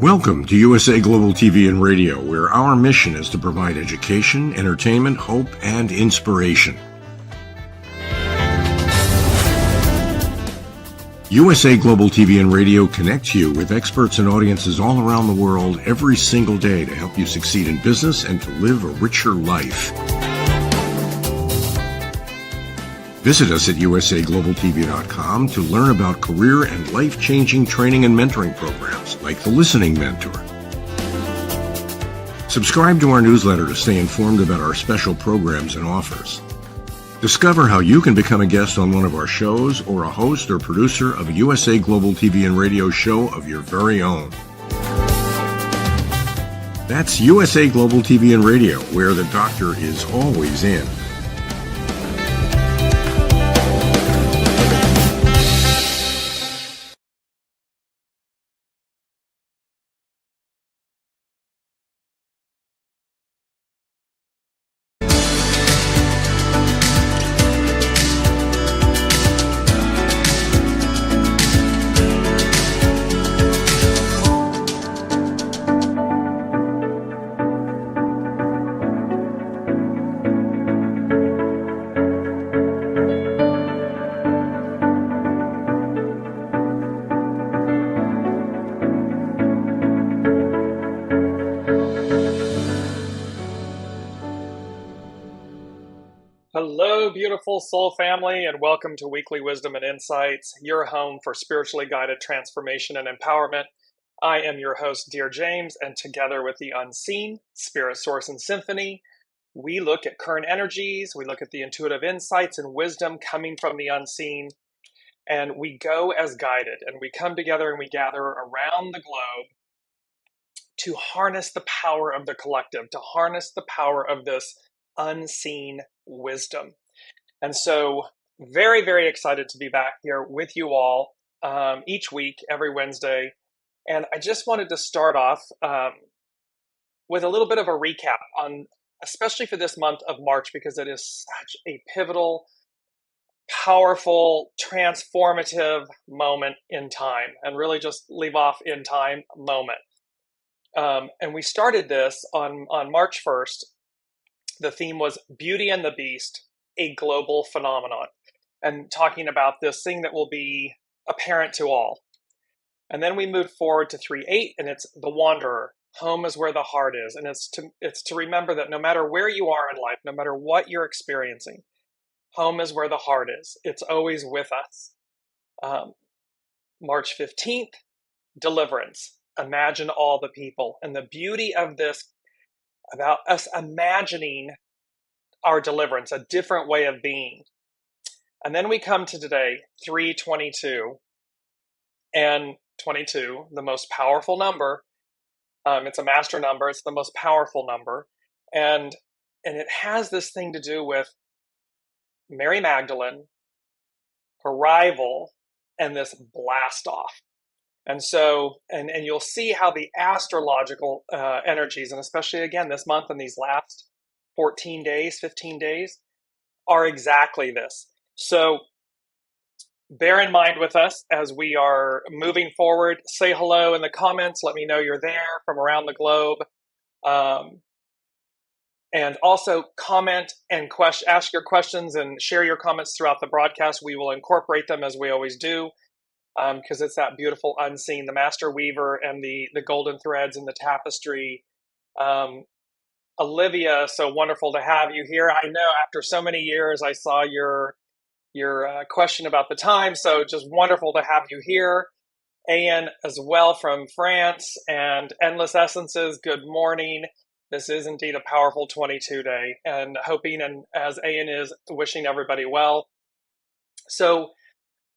Welcome to USA Global TV and Radio, where our mission is to provide education, entertainment, hope, and inspiration. USA Global TV and Radio connects you with experts and audiences all around the world every single day to help you succeed in business and to live a richer life. Visit us at usaglobaltv.com to learn about career and life-changing training and mentoring programs like the Listening Mentor. Subscribe to our newsletter to stay informed about our special programs and offers. Discover how you can become a guest on one of our shows or a host or producer of a USA Global TV and Radio show of your very own. That's USA Global TV and Radio, where the doctor is always in. Hello, beautiful soul family, and welcome to Weekly Wisdom and Insights, your home for spiritually guided transformation and empowerment. I am your host, Dearjames, and together with the unseen, Spirit, Source, and Symphony, we look at current energies, we look at the intuitive insights and wisdom coming from the unseen, and we go as guided, and we come together and we gather around the globe to harness the power of the collective, to harness the power of this unseen wisdom. And so very, very excited to be back here with you all each week, every Wednesday. And I just wanted to start off with a little bit of a recap on, especially for this month of March, because it is such a pivotal, powerful, transformative moment in time, and really just leave off in time moment. And we started this on March 1st. The theme was Beauty and the Beast, a global phenomenon, and talking about this thing that will be apparent to all. And then we moved forward to 3/8, and it's the Wanderer. Home is where the heart is, and it's to remember that no matter where you are in life, no matter what you're experiencing, home is where the heart is. It's always with us. March 15th, Deliverance. Imagine all the people, and the beauty of this about us imagining our deliverance, a different way of being. And then we come to today, 3/22, and 22, the most powerful number. It's a master number. It's the most powerful number. And it has this thing to do with Mary Magdalene, her rival, and this blast off. And so, and you'll see how the astrological energies, and especially again this month and these last 14 days, 15 days, are exactly this. So bear in mind with us as we are moving forward. Say hello in the comments. Let me know you're there from around the globe. And also comment and ask your questions and share your comments throughout the broadcast. We will incorporate them as we always do. Because it's that beautiful unseen, the master weaver and the golden threads and the tapestry. Olivia, so wonderful to have you here. I know after so many years, I saw your question about the time, so just wonderful to have you here. Ayan as well from France, and Endless Essences, good morning. This is indeed a powerful 22 day, and hoping, and as Ayan is, wishing everybody well. So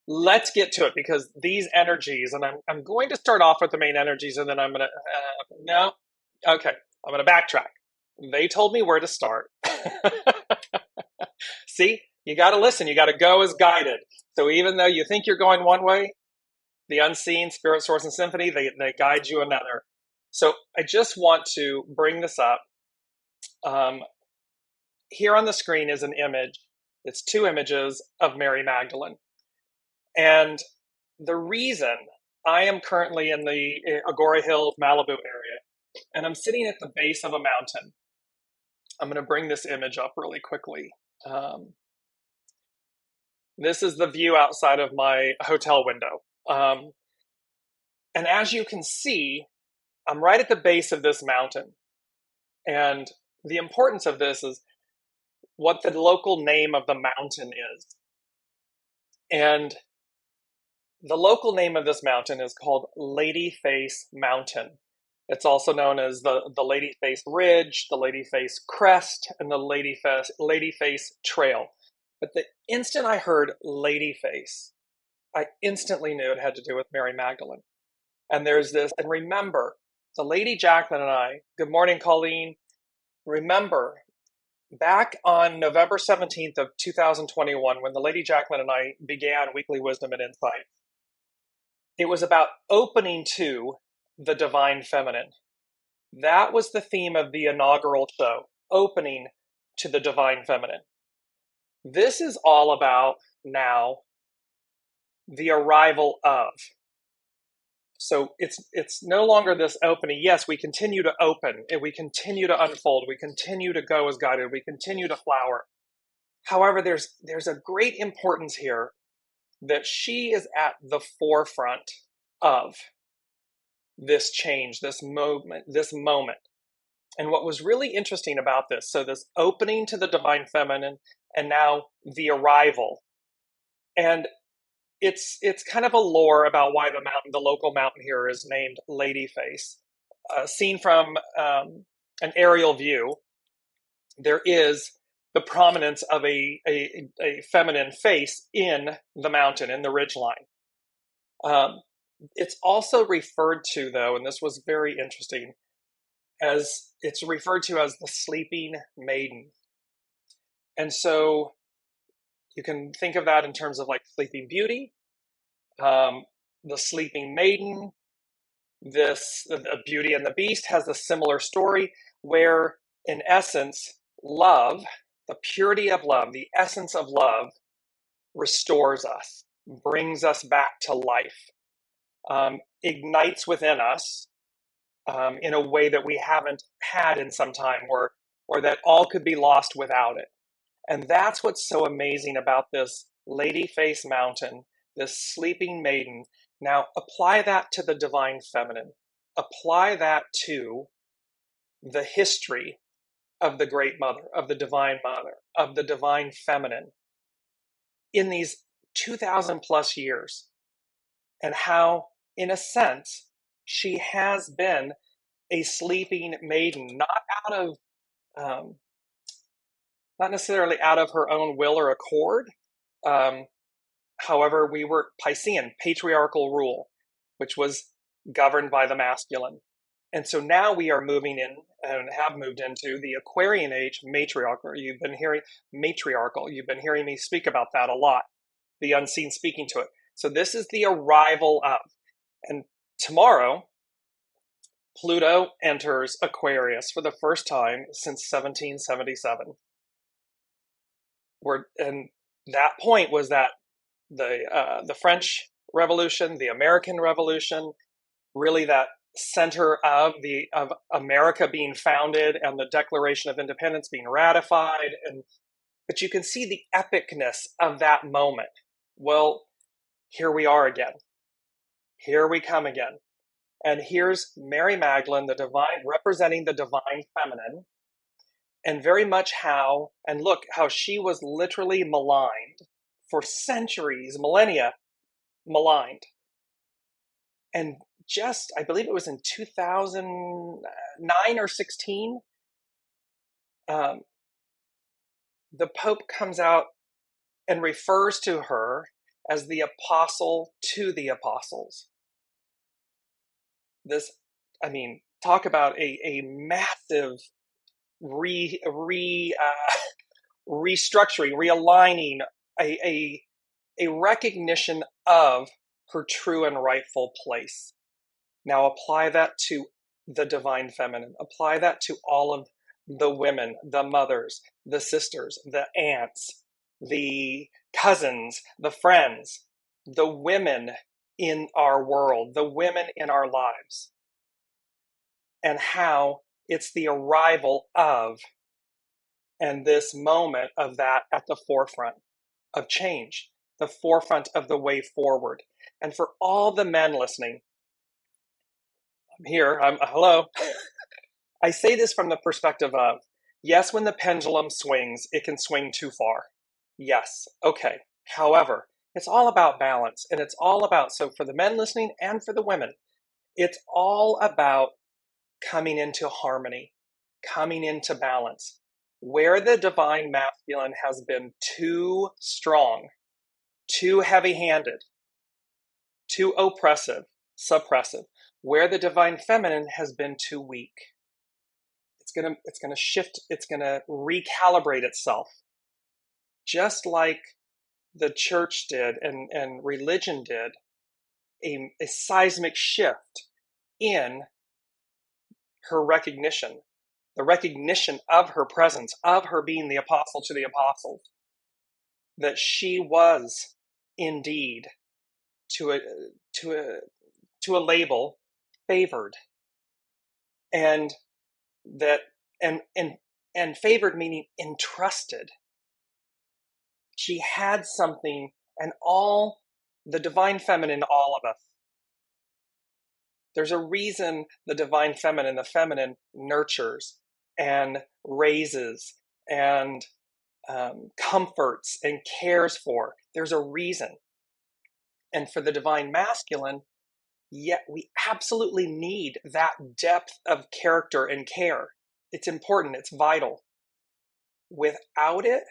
let's get to it, because these energies, and I'm going to start off with the main energies, and then I'm going to, I'm going to backtrack. They told me where to start. See, you got to listen. You got to go as guided. So even though you think you're going one way, the unseen, Spirit, Source, and Symphony, they guide you another. So I just want to bring this up. Here on the screen is an image. It's two images of Mary Magdalene. And the reason I am currently in the Agora Hills, Malibu area, and I'm sitting at the base of a mountain. I'm going to bring this image up really quickly. This is the view outside of my hotel window. And as you can see, I'm right at the base of this mountain. And the importance of this is what the local name of the mountain is. And the local name of this mountain is called Ladyface Mountain. It's also known as the Ladyface Ridge, the Ladyface Crest, and the Ladyface Trail. But the instant I heard Ladyface, I instantly knew it had to do with Mary Magdalene. And there's this, and remember, the Lady Jacqueline and I, good morning, Colleen. Remember, back on November 17th of 2021, when the Lady Jacqueline and I began Weekly Wisdom and Insight, it was about opening to the Divine Feminine. That was the theme of the inaugural show, opening to the Divine Feminine. This is all about now the arrival of. So it's no longer this opening. Yes, we continue to open, and we continue to unfold, we continue to go as guided, we continue to flower. However, there's a great importance here that she is at the forefront of this change, this moment. And what was really interesting about this, so this opening to the Divine Feminine, and now the arrival. And it's kind of a lore about why the local mountain here is named Ladyface. Seen from an aerial view, there is the prominence of a feminine face in the mountain, in the ridgeline. It's also referred to, though, and this was very interesting, as it's referred to as the Sleeping Maiden. And so you can think of that in terms of like Sleeping Beauty, the Sleeping Maiden. The Beauty and the Beast has a similar story where, in essence, love, the purity of love, the essence of love, restores us, brings us back to life, ignites within us in a way that we haven't had in some time, or that all could be lost without it. And that's what's so amazing about this Ladyface Mountain, this Sleeping Maiden. Now apply that to the Divine Feminine. Apply that to the history of the Great Mother, of the Divine Mother, of the Divine Feminine in these 2,000 plus years, and how, in a sense, she has been a sleeping maiden, not necessarily out of her own will or accord. However, we were Piscean, patriarchal rule, which was governed by the masculine. And so now we are moving in, and have moved into, the Aquarian age, matriarchal. You've been hearing me speak about that a lot, the unseen speaking to it. So this is the arrival of. And tomorrow, Pluto enters Aquarius for the first time since 1777. And that point was that the French Revolution, the American Revolution, really that center of America being founded and the Declaration of Independence being ratified. But you can see the epicness of that moment. Well, here we are again. Here we come again. And here's Mary Magdalene, the divine, representing the Divine Feminine, and very much how she was literally maligned for centuries, millennia, maligned. And just, I believe it was in 2009 or 16, the Pope comes out and refers to her as the apostle to the apostles. This, talk about a massive restructuring, realigning, a recognition of her true and rightful place. Now apply that to the Divine Feminine. Apply that to all of the women, the mothers, the sisters, the aunts, the cousins, the friends, the women in our world, the women in our lives, and how it's the arrival of, and this moment of that at the forefront of change, the forefront of the way forward. And for all the men listening, I'm here, hello. I say this from the perspective of, yes, when the pendulum swings, it can swing too far. Yes, okay. However, it's all about balance, and it's all about, so for the men listening and for the women, it's all about coming into harmony, coming into balance. Where the divine masculine has been too strong, too heavy-handed, too oppressive, suppressive, where the divine feminine has been too weak, it's gonna shift, it's gonna recalibrate itself, just like the church did and religion did, a seismic shift in her recognition, the recognition of her presence, of her being the apostle to the apostles, that she was indeed to a label favored, and that and favored meaning entrusted. She had something, and all the divine feminine, all of us. There's a reason the divine feminine, the feminine, nurtures and raises and comforts and cares for. There's a reason. And for the divine masculine, yet we absolutely need that depth of character and care. It's important, it's vital. Without it,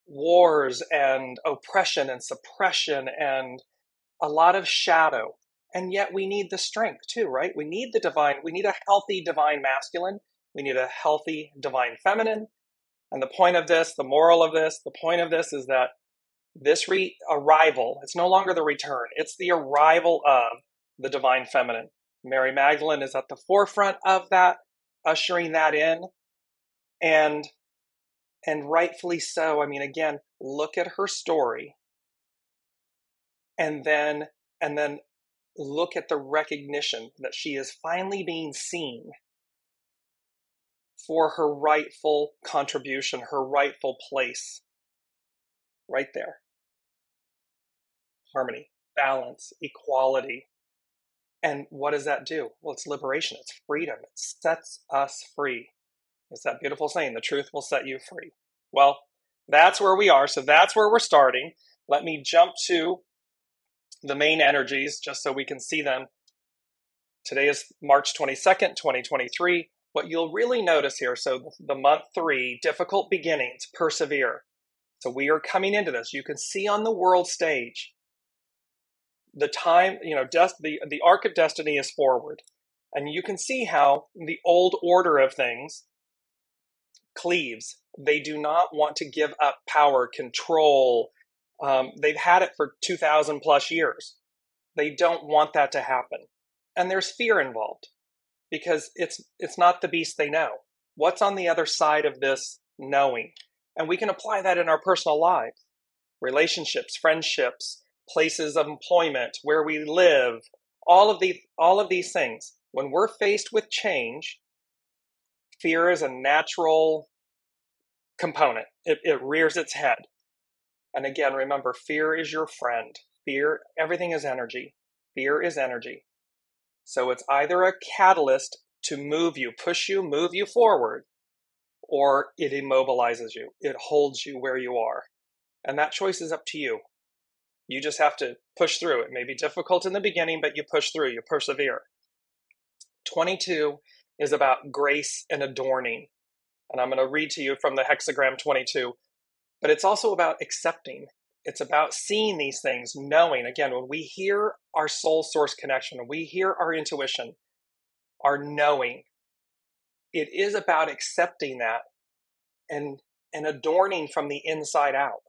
wars and oppression and suppression and a lot of shadow. And yet we need the strength too, right? We need the divine, we need a healthy divine masculine. We need a healthy divine feminine. And the point of this, the moral of this, the point of this is that this arrival, it's no longer the return, it's the arrival of the divine feminine. Mary Magdalene is at the forefront of that, ushering that in. And rightfully so. I mean, again, look at her story. And then look at the recognition that she is finally being seen for her rightful contribution, her rightful place. Right there. Harmony, balance, equality. And what does that do? Well, it's liberation, it's freedom, it sets us free. It's that beautiful saying, the truth will set you free. Well, that's where we are, so that's where we're starting. Let me jump to the main energies just so we can see them. Today is March 22nd, 2023. What you'll really notice here, so the month 3, difficult beginnings, persevere. So we are coming into this. You can see on the world stage, the time, the arc of destiny is forward. And you can see how the old order of things cleaves. They do not want to give up power, control. They've had it for 2,000 plus years. They don't want that to happen. And there's fear involved because it's not the beast they know. What's on the other side of this knowing? And we can apply that in our personal lives, relationships, friendships, places of employment, where we live, all of these things. When we're faced with change, fear is a natural component. It rears its head. And again, remember, fear is your friend. Fear, everything is energy. Fear is energy. So it's either a catalyst to move you, push you, move you forward, or it immobilizes you. It holds you where you are. And that choice is up to you. You just have to push through. It may be difficult in the beginning, but you push through, you persevere. 22 is about grace and adorning. And I'm going to read to you from the hexagram 22. But it's also about accepting. It's about seeing these things, knowing. Again, when we hear our soul source connection, when we hear our intuition, our knowing, it is about accepting that and adorning from the inside out.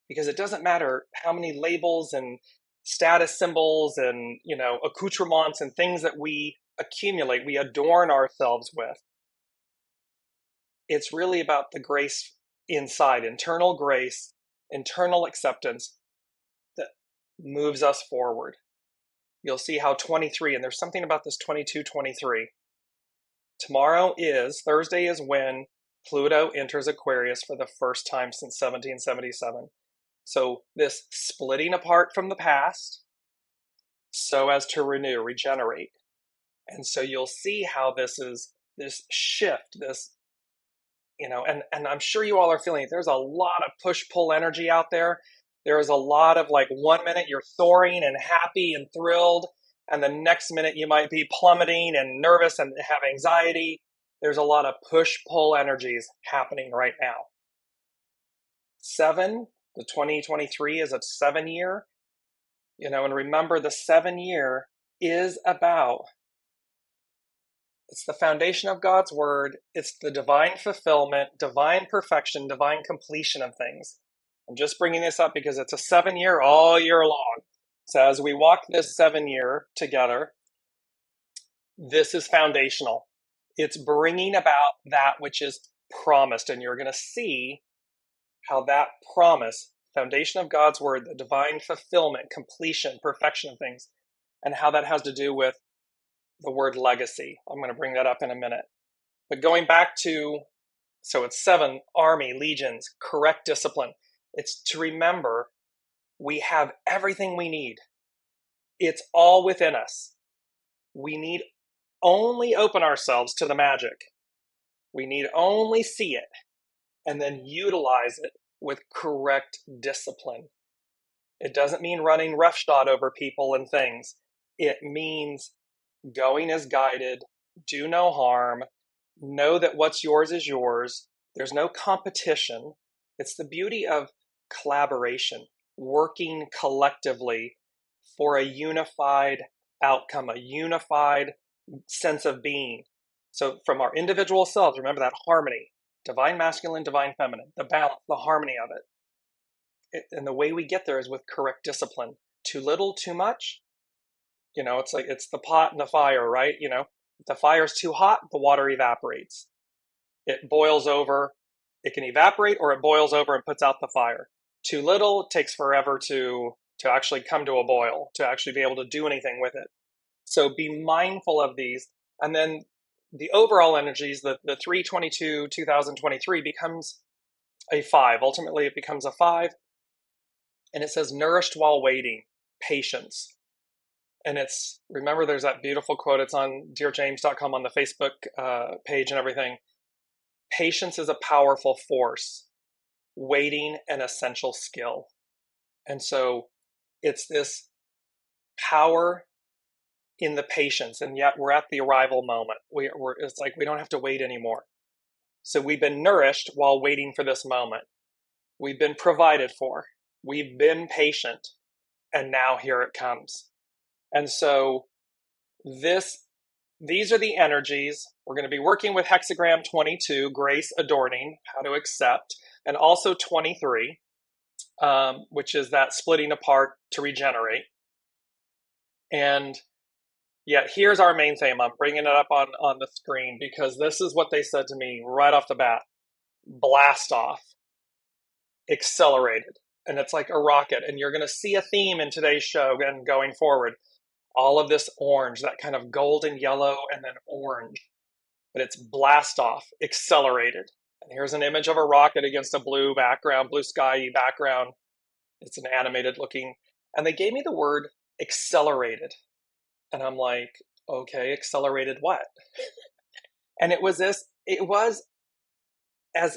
Because it doesn't matter how many labels and status symbols and accoutrements and things that we accumulate, we adorn ourselves with. It's really about the grace inside, internal grace, internal acceptance, moves us forward. You'll see how 23, and there's something about this 22, 23. Thursday is when Pluto enters Aquarius for the first time since 1777. So this splitting apart from the past so as to renew, regenerate. And so you'll see how this is this shift, this, and I'm sure you all are feeling it. There's a lot of push-pull energy out there. There is a lot of like 1 minute you're soaring and happy and thrilled, and the next minute you might be plummeting and nervous and have anxiety. There's a lot of push-pull energies happening right now. 7, the 2023 is a 7-year, and remember the 7-year is about, it's the foundation of God's word. It's the divine fulfillment, divine perfection, divine completion of things. I'm just bringing this up because it's a 7-year all year long. So as we walk this 7-year together, this is foundational. It's bringing about that which is promised. And you're going to see how that promise, foundation of God's word, the divine fulfillment, completion, perfection of things, and how that has to do with the word legacy. I'm going to bring that up in a minute. But going back to, so it's 7, army, legions, correct discipline. It's to remember we have everything we need. It's all within us. We need only open ourselves to the magic. We need only see it and then utilize it with correct discipline. It doesn't mean running roughshod over people and things. It means going as guided, do no harm, know that what's yours is yours. There's no competition. It's the beauty of collaboration, working collectively for a unified outcome, a unified sense of being. So from our individual selves, remember that harmony, divine masculine, divine feminine, the balance, the harmony of it. And the way we get there is with correct discipline. Too little, too much. It's like it's the pot and the fire, right? If the fire's too hot, the water evaporates. It boils over. It can evaporate, or it boils over and puts out the fire. Too little, it takes forever to actually come to a boil, to actually be able to do anything with it. So be mindful of these. And then the overall energies, the 322 2023 becomes a 5. Ultimately, it becomes a 5. And it says, nourished while waiting, patience. And remember, there's that beautiful quote. It's on Dearjames.com on the Facebook page and everything. Patience is a powerful force, waiting an essential skill. And so it's this power in the patience, and yet we're at the arrival moment. It's like we don't have to wait anymore. So we've been nourished while waiting for this moment. We've been provided for. We've been patient, and now here it comes. And so these are the energies. We're going to be working with hexagram 22, grace adorning, how to accept, and also 23, which is that splitting apart to regenerate. And yet here's our main theme. I'm bringing it up on the screen because this is what they said to me right off the bat. Blast off. Accelerated. And it's like a rocket. And you're going to see a theme in today's show and going forward. All of this orange, that kind of golden yellow and then orange. But it's blast off, accelerated. And here's an image of a rocket against a blue background, blue sky background. It's an animated looking. And they gave me the word accelerated. And I'm like, okay, accelerated what? And it was as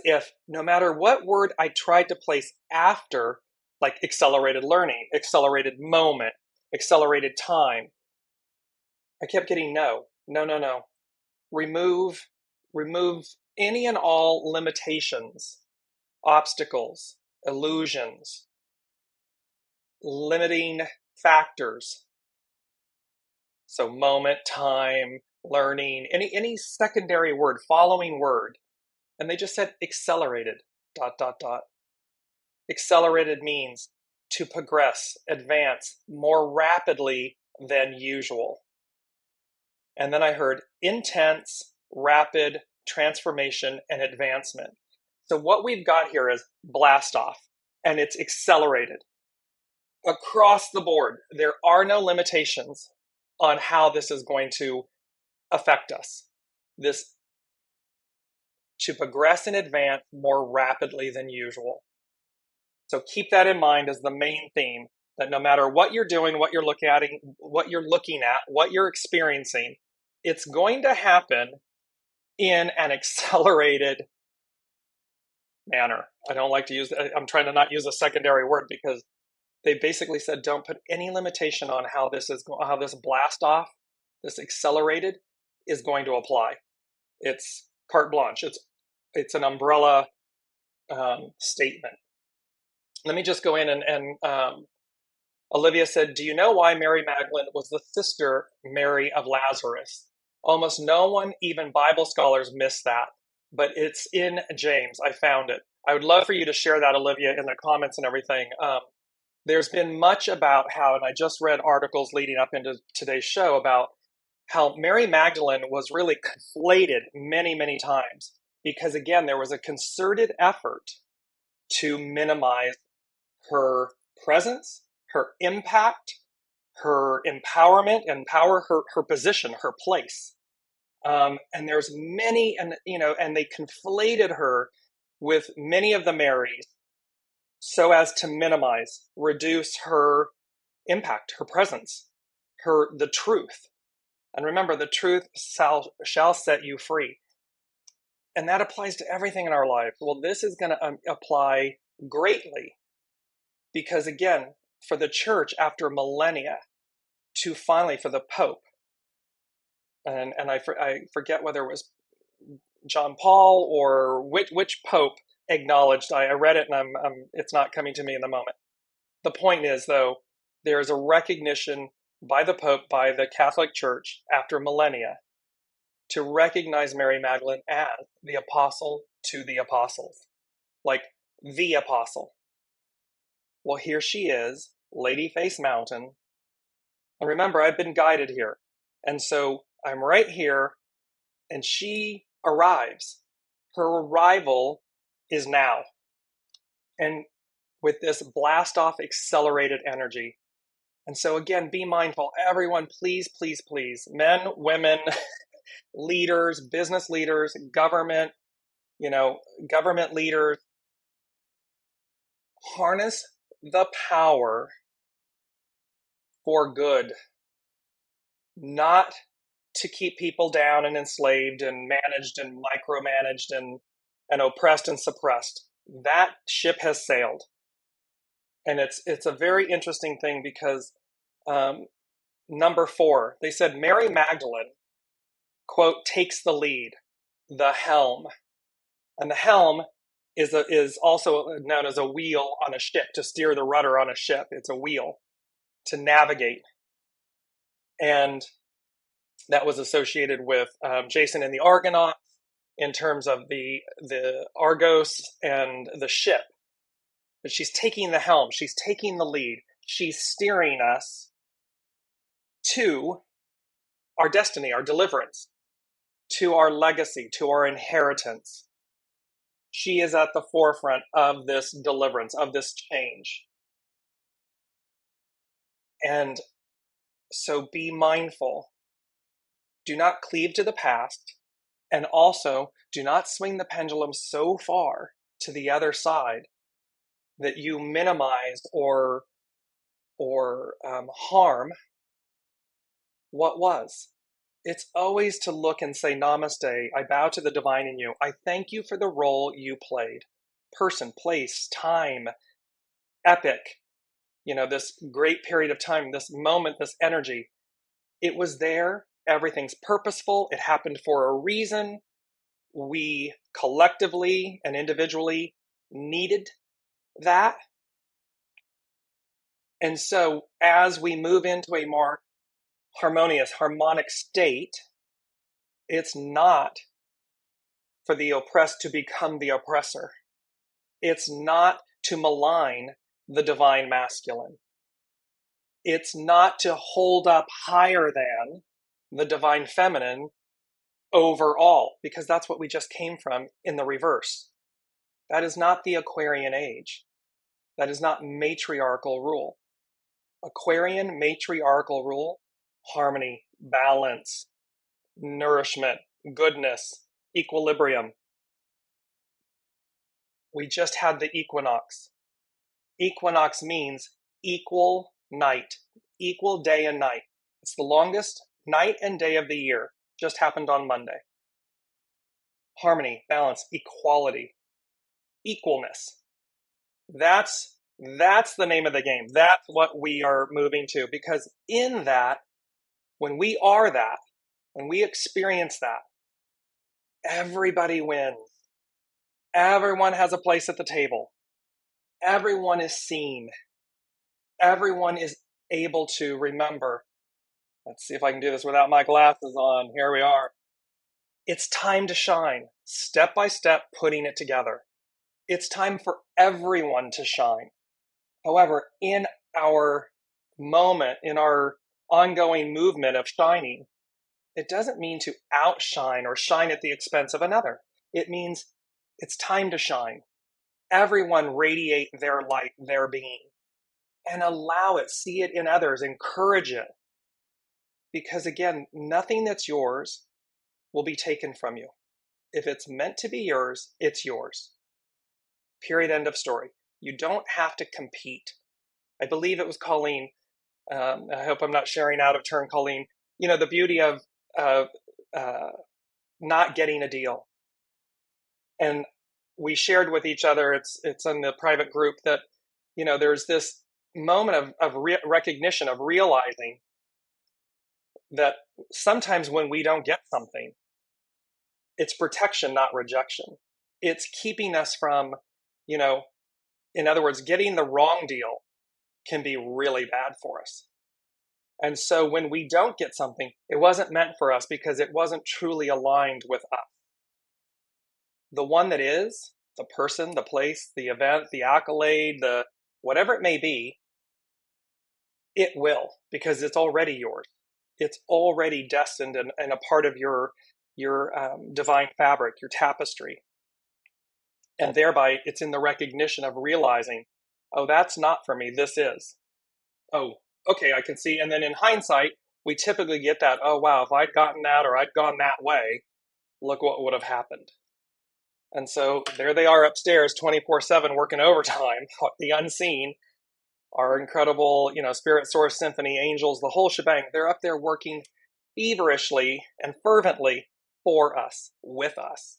if no matter what word I tried to place after, like accelerated learning, accelerated moment, accelerated time, I kept getting no. Remove any and all limitations, obstacles, illusions, limiting factors. So moment, time, learning, any secondary word, following word. And they just said accelerated, ... Accelerated means to progress, advance more rapidly than usual. And then I heard intense, rapid transformation and advancement. So what we've got here is blast off, and it's accelerated. across the board, there are no limitations on how this is going to affect us. This to progress and advance more rapidly than usual. So keep that in mind as the main theme, that no matter what you're doing, what you're looking at, what you're experiencing, it's going to happen in an accelerated manner. I don't like to use, I'm trying to not use a secondary word, because they basically said don't put any limitation on how this blast off, this accelerated, is going to apply. It's carte blanche. It's an umbrella statement. Let me just go in and Olivia said, do you know why Mary Magdalene was the sister Mary of Lazarus? Almost no one, even Bible scholars, miss that, but it's in James. I found it. I would love for you to share that, Olivia, in the comments and everything. There's been much about how, and I just read articles leading up into today's show about how Mary Magdalene was really conflated many, many times, because again, there was a concerted effort to minimize her presence, her impact, her empowerment, her position, her place. And there's many, and they conflated her with many of the Marys so as to minimize, reduce her impact, her presence, the truth. And remember, the truth shall set you free. And that applies to everything in our life. Well, this is going to apply greatly, because again, for the church after millennia to finally, for the Pope, and I forget whether it was John Paul or which Pope acknowledged, I read it and it's not coming to me in the moment. The point is, though, there is a recognition by the Pope, by the Catholic Church after millennia, to recognize Mary Magdalene as the apostle to the apostles, like the apostle. Well, here she is, Lady Face Mountain. And remember, I've been guided here. And so I'm right here, and she arrives. Her arrival is now. And with this blast off accelerated energy. And so again, be mindful. Everyone, please, please, please, men, women, leaders, business leaders, government leaders, harness the power for good, not to keep people down and enslaved and managed and micromanaged and oppressed and suppressed. That ship has sailed. And it's a very interesting thing, because number 4, they said Mary Magdalene, quote, takes the lead, the helm. And the helm is also known as a wheel on a ship, to steer the rudder on a ship. It's a wheel to navigate. And that was associated with Jason and the Argonauts in terms of the Argos and the ship. But she's taking the helm. She's taking the lead. She's steering us to our destiny, our deliverance, to our legacy, to our inheritance. She is at the forefront of this deliverance, of this change. And so be mindful. Do not cleave to the past, and also do not swing the pendulum so far to the other side that you minimize or harm what was. It's always to look and say, Namaste, I bow to the divine in you. I thank you for the role you played. Person, place, time, epic, this great period of time, this moment, this energy. It was there. Everything's purposeful. It happened for a reason. We collectively and individually needed that. And so as we move into a more harmonic state, it's not for the oppressed to become the oppressor. It's not to malign the divine masculine. It's not to hold up higher than the divine feminine overall, because that's what we just came from in the reverse. That is not the Aquarian age. That is not matriarchal rule. Aquarian matriarchal rule, harmony, balance, nourishment, goodness, equilibrium. We just had the equinox. Equinox means equal night, equal day and night. It's the longest night and day of the year. Just happened on Monday. Harmony, balance, equality, equalness. That's the name of the game. That's what we are moving to, because in that, when we are that, when we experience that, everybody wins. Everyone has a place at the table. Everyone is seen. Everyone is able to remember. Let's see if I can do this without my glasses on. Here we are. It's time to shine, step by step, putting it together. It's time for everyone to shine. However, in our moment, in our ongoing movement of shining, it doesn't mean to outshine or shine at the expense of another. It means it's time to shine. Everyone radiate their light, their being, and allow it, see it in others, encourage it. Because again, nothing that's yours will be taken from you. If it's meant to be yours, it's yours. Period, end of story. You don't have to compete. I believe it was Colleen, I hope I'm not sharing out of turn, Colleen, the beauty of not getting a deal. And we shared with each other, it's in the private group, that, there's this moment of recognition, of realizing that sometimes when we don't get something, it's protection, not rejection. It's keeping us from, in other words, getting the wrong deal can be really bad for us. And so when we don't get something, it wasn't meant for us because it wasn't truly aligned with us. The one that is, the person, the place, the event, the accolade, the whatever it may be, it will, because it's already yours. It's already destined and a part of your divine fabric, your tapestry. And thereby, it's in the recognition of realizing, oh, that's not for me, this is. Oh, okay, I can see. And then in hindsight, we typically get that, oh, wow, if I'd gotten that or I'd gone that way, look what would have happened. And so there they are upstairs 24/7 working overtime, the unseen, our incredible, Spirit Source Symphony, angels, the whole shebang. They're up there working feverishly and fervently for us, with us.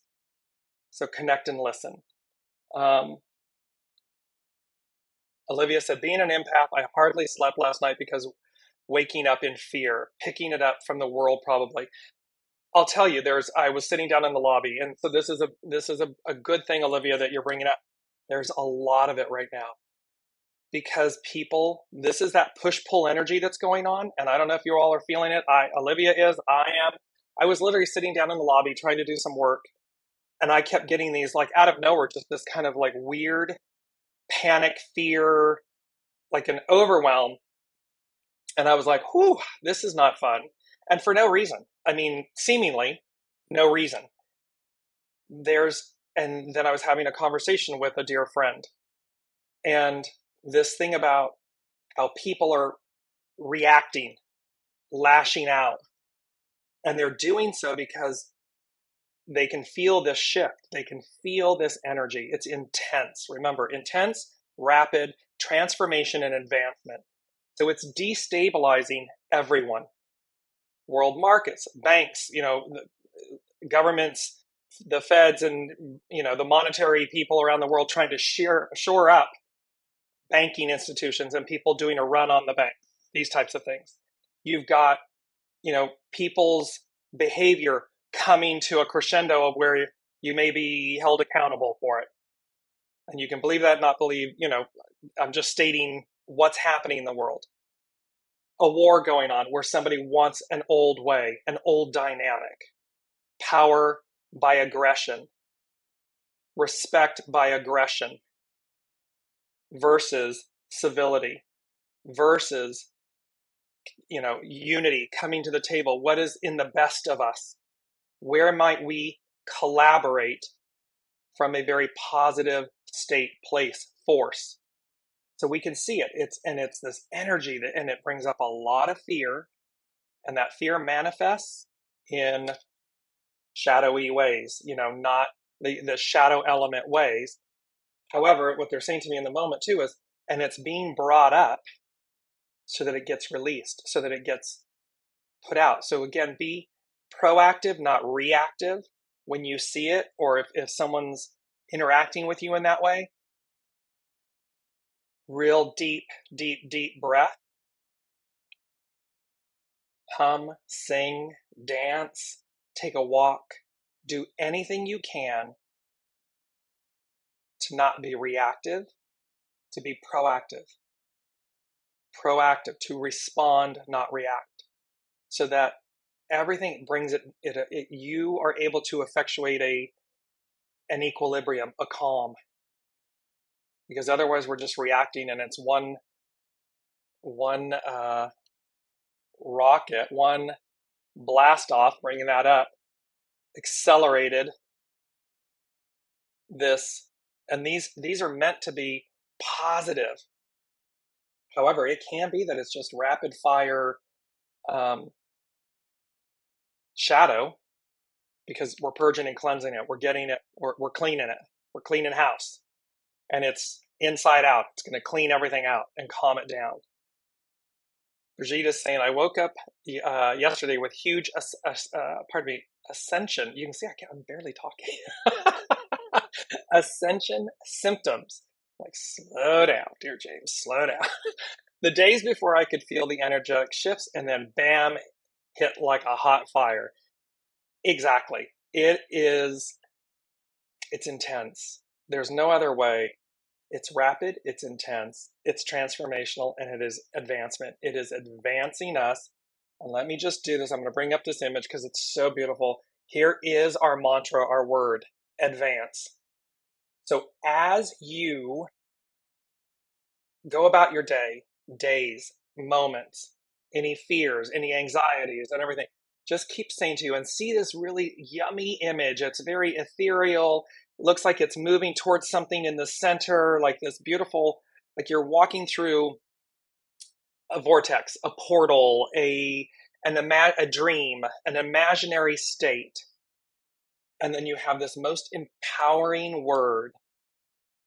So connect and listen. Olivia said, being an empath, I hardly slept last night because waking up in fear, picking it up from the world probably. I'll tell you, I was sitting down in the lobby, and so this is a good thing, Olivia, that you're bringing up. There's a lot of it right now. Because people, this is that push-pull energy that's going on, and I don't know if you all are feeling it. Olivia is, I am. I was literally sitting down in the lobby trying to do some work, and I kept getting these, like, out of nowhere, just this kind of, like, weird panic, fear, like an overwhelm. And I was like, whew, this is not fun. And for no reason. I mean, seemingly no reason. And then I was having a conversation with a dear friend. And this thing about how people are reacting, lashing out. And they're doing so because they can feel this shift. They can feel this energy. It's intense. Remember, intense, rapid transformation and advancement. So it's destabilizing everyone. World markets, banks, governments, the feds, and the monetary people around the world trying to shore up banking institutions and people doing a run on the bank, these types of things. You've got, people's behavior coming to a crescendo of where you may be held accountable for it. And you can believe that, not believe, I'm just stating what's happening in the world. A war going on where somebody wants an old way, an old dynamic. Power by aggression. Respect by aggression. Versus civility. Versus, unity, coming to the table. What is in the best of us? Where might we collaborate from a very positive state, place, force? So we can see it. It's this energy and it brings up a lot of fear, and that fear manifests in shadowy ways, not the shadow element ways. However, what they're saying to me in the moment too is, and it's being brought up so that it gets released, so that it gets put out. So again, be proactive, not reactive when you see it, or if someone's interacting with you in that way. Real deep, deep, deep breath. Hum, sing, dance, take a walk, do anything you can to not be reactive, to be proactive. Proactive, to respond, not react. So that everything brings you are able to effectuate an equilibrium, a calm. Because otherwise we're just reacting, and it's one rocket, one blast off, bringing that up, accelerated this, and these are meant to be positive. However, it can be that it's just rapid fire shadow, because we're purging and cleansing it. We're getting it. We're cleaning it. We're cleaning house, and it's inside out. It's going to clean everything out and calm it down. Brigitte is saying, I woke up yesterday with huge, ascension. You can see I'm barely talking. Ascension symptoms. Like, slow down, dear James, slow down. The days before I could feel the energetic shifts, and then bam, hit like a hot fire. Exactly. It's intense. There's no other way. It's rapid, it's intense, it's transformational, and it is advancement. It is advancing us. And let me just do this. I'm going to bring up this image because it's so beautiful. Here is our mantra, our word, advance. So as you go about your days, moments, any fears, any anxieties, and everything, just keep saying to you, and see this really yummy image. It's very ethereal. It looks like it's moving towards something in the center, like this beautiful, like you're walking through a vortex, a portal, a dream, an imaginary state. And then you have this most empowering word,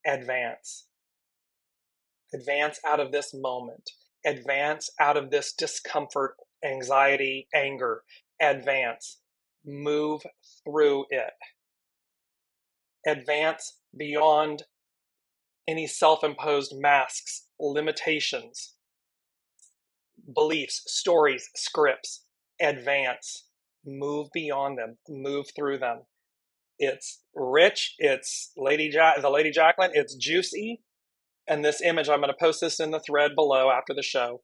advance. Advance out of this moment. Advance out of this discomfort, anxiety, anger. Advance. Move through it. Advance beyond any self-imposed masks, limitations, beliefs, stories, scripts. Advance. Move beyond them. Move through them. It's rich. It's the Lady Jacqueline. It's juicy. And this image, I'm going to post this in the thread below after the show,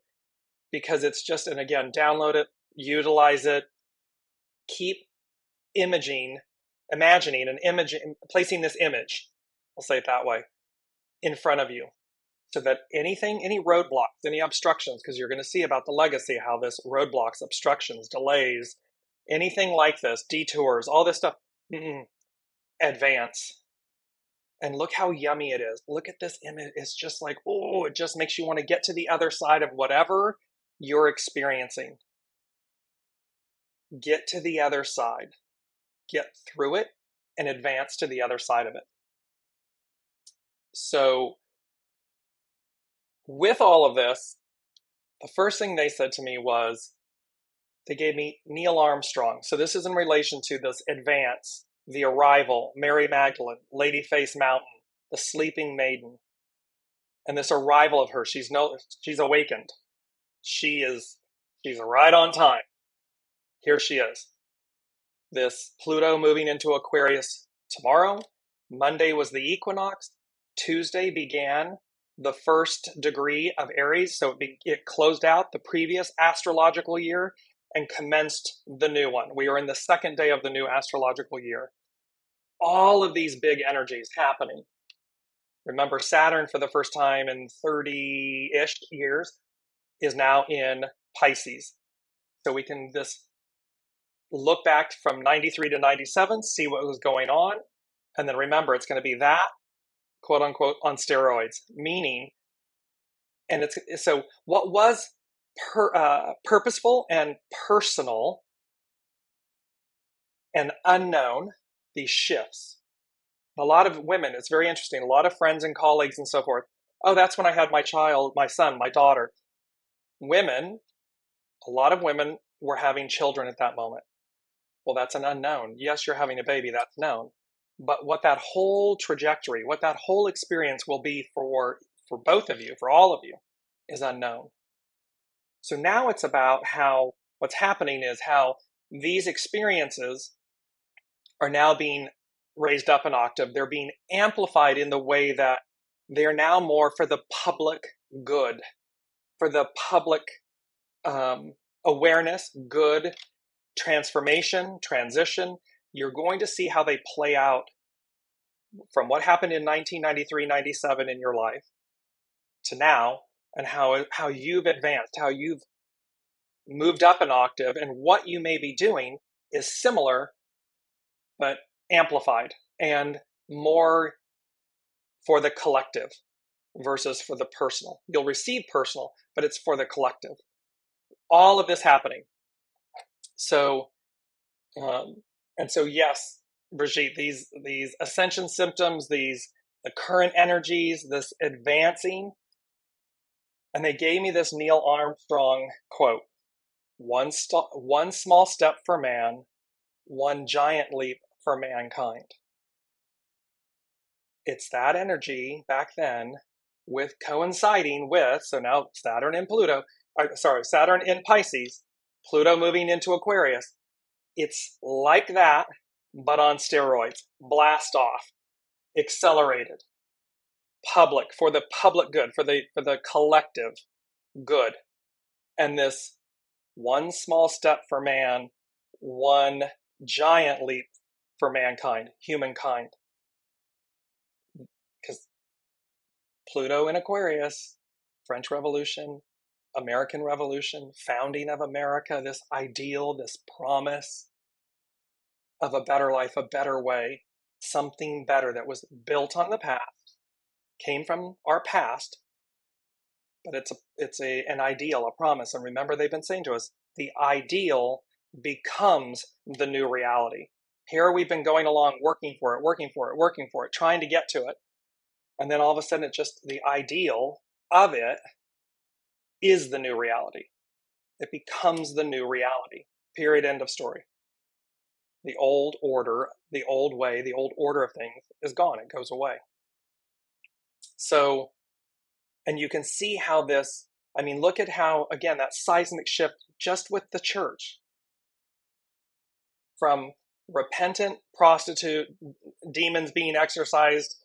because it's just, and again, download it, utilize it, keep imagining and placing this image, I'll say it that way, in front of you, so that any roadblocks, any obstructions, because you're going to see about the legacy, how this roadblocks, obstructions, delays, anything like this, detours, all this stuff, advance. And look how yummy it is. Look at this image. It's just like, oh, it just makes you want to get to the other side of whatever you're experiencing. Get to the other side. Get through it and advance to the other side of it. So with all of this, the first thing they said to me was, they gave me Neil Armstrong. So this is in relation to this advance, the arrival, Mary Magdalene, Lady Face Mountain, the sleeping maiden, and this arrival of her. She's awakened. She's right on time. Here she is. This Pluto moving into Aquarius tomorrow. Monday was the equinox. Tuesday began the first degree of Aries. So it closed out the previous astrological year and commenced the new one. We are in the second day of the new astrological year. All of these big energies happening. Remember, Saturn, for the first time in 30-ish years, is now in Pisces. So we can just look back from 93 to 97, see what was going on, and then remember, it's going to be that, quote unquote, on steroids, meaning And so what was purposeful and personal and unknown, these shifts. A lot of women, it's very interesting, a lot of friends and colleagues and so forth, oh, that's when I had my child, my son, my daughter. Women, a lot of women were having children at that moment. Well, that's an unknown. Yes, you're having a baby, that's known. But what that whole trajectory, what that whole experience will be for both of you, for all of you, is unknown. So now it's about how what's happening is how these experiences are now being raised up an octave. They're being amplified in the way that they're now more for the public good, for the public awareness, good, transformation, transition. You're going to see how they play out from what happened in 1993, 97 in your life to now, and how you've advanced, how you've moved up an octave, and what you may be doing is similar, but amplified and more for the collective versus for the personal. You'll receive personal, but it's for the collective. All of this happening. So, and so, yes, Brigitte, these ascension symptoms, the current energies, this advancing, and they gave me this Neil Armstrong quote: one small step for man, one giant leap for mankind. It's that energy back then, with coinciding with, so now Saturn in Saturn in Pisces, Pluto moving into Aquarius. It's like that, but on steroids. Blast off, accelerated, public, for the public good, for the collective good. And this one small step for man, one giant leap for mankind, humankind. Because Pluto in Aquarius, French Revolution, American Revolution, founding of America, this ideal, this promise of a better life, a better way, something better that was built on the past, came from our past, but it's an ideal, a promise. And remember, they've been saying to us, the ideal becomes the new reality. Here we've been going along, working for it, trying to get to it. And then all of a sudden, it's just the ideal of it is the new reality. It becomes the new reality. Period. End of story. The old order, the old way, the old order of things is gone. It goes away. So, and you can see how this, look at how, again, that seismic shift just with the church. From repentant prostitute, demons being exorcised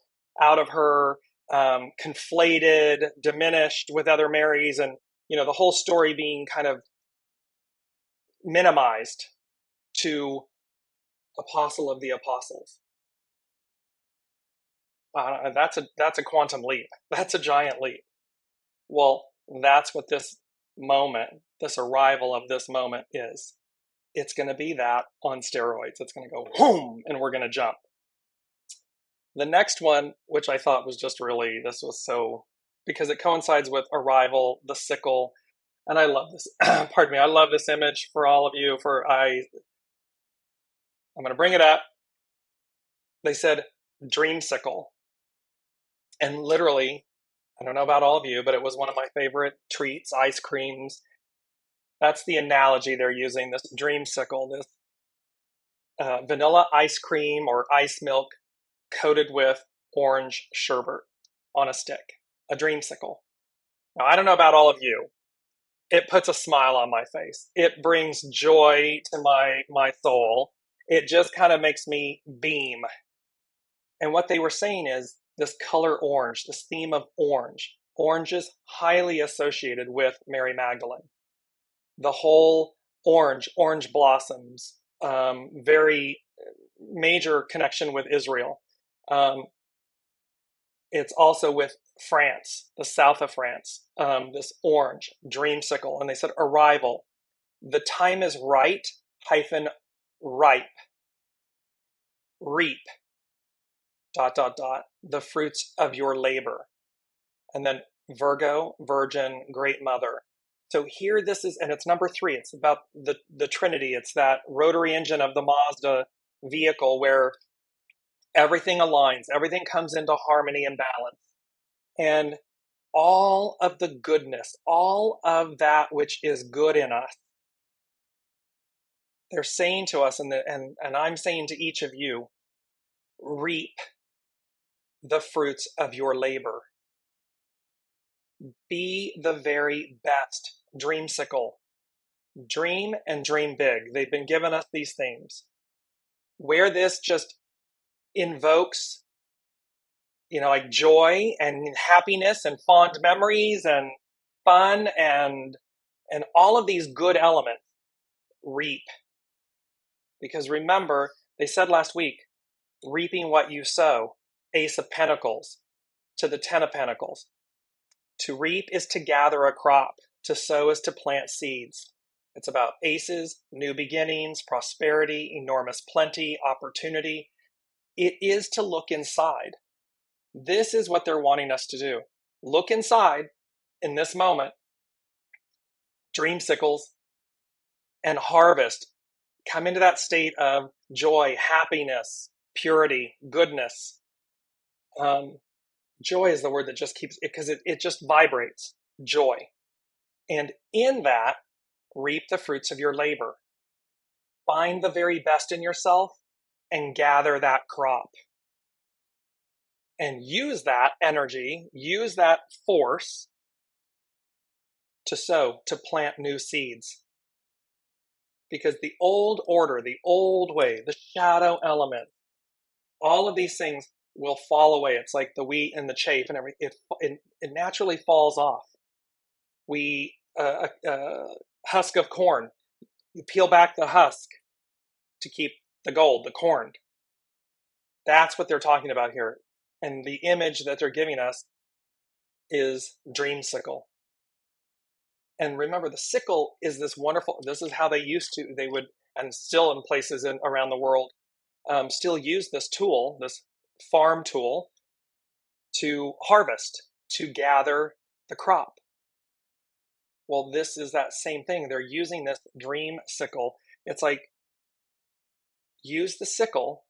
out of her, conflated, diminished with other Marys, and the whole story being kind of minimized to apostle of the apostles. That's a quantum leap. That's a giant leap. Well, that's what this moment, this arrival of this moment is. It's going to be that on steroids. It's going to go boom, and we're going to jump. The next one, which I thought was just really, this was so, because it coincides with arrival, the sickle, and I love this, pardon me, I love this image for all of you, I'm going to bring it up. They said dreamsicle. And literally, I don't know about all of you, but it was one of my favorite treats, ice creams. That's the analogy they're using, this dreamsicle, this vanilla ice cream or ice milk coated with orange sherbet on a stick, a dreamsicle. Now, I don't know about all of you. It puts a smile on my face. It brings joy to my soul. It just kind of makes me beam. And what they were saying is this color orange, this theme of orange. Orange is highly associated with Mary Magdalene. The whole orange blossoms, very major connection with Israel. It's also with France, the south of France, this orange, dreamsicle. And they said arrival. The time is right, ripe, reap, ... the fruits of your labor. And then Virgo, Virgin, Great Mother. So here this is, and it's number 3. It's about the Trinity. It's that rotary engine of the Mazda vehicle where everything aligns, everything comes into harmony and balance. And all of the goodness, all of that which is good in us, they're saying to us, and I'm saying to each of you, reap the fruits of your labor. Be the very best dreamsicle. Dream and dream big. They've been given us these themes. Where this just invokes, like joy and happiness and fond memories and fun and all of these good elements, reap. Because remember, they said last week, reaping what you sow. Ace of Pentacles to the Ten of Pentacles. To reap is to gather a crop. To sow is to plant seeds. It's about aces, new beginnings, prosperity, enormous plenty, opportunity. It is to look inside. This is what they're wanting us to do. Look inside in this moment, dreamsicles, and harvest. Come into that state of joy, happiness, purity, goodness. Joy is the word that just keeps it, because it just vibrates. Joy. And in that, reap the fruits of your labor. Find the very best in yourself and gather that crop. And use that energy, use that force to sow, to plant new seeds. Because the old order, the old way, the shadow element, all of these things will fall away. It's like the wheat and the chaff and everything. It naturally falls off. Husk of corn, you peel back the husk to keep the gold, the corn. That's what they're talking about here. And the image that they're giving us is dreamsicle. And remember, the sickle is this is how they would, and still in places around the world, still use this tool, this farm tool, to harvest, to gather the crop. Well, this is that same thing. They're using this dream sickle. It's like, use the sickle,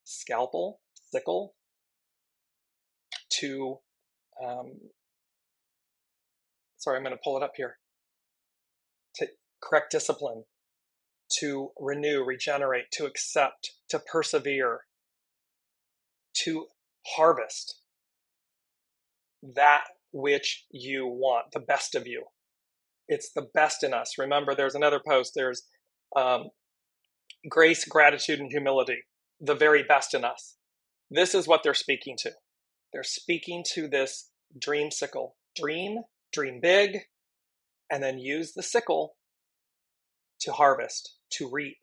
scalpel, sickle, to, I'm going to pull it up here, to correct discipline, to renew, regenerate, to accept, to persevere, to harvest that which you want, the best of you. It's the best in us. Remember, there's another post. There's grace, gratitude, and humility, the very best in us. This is what they're speaking to. They're speaking to this dreamsicle. Dream big, and then use the sickle to harvest, to reap,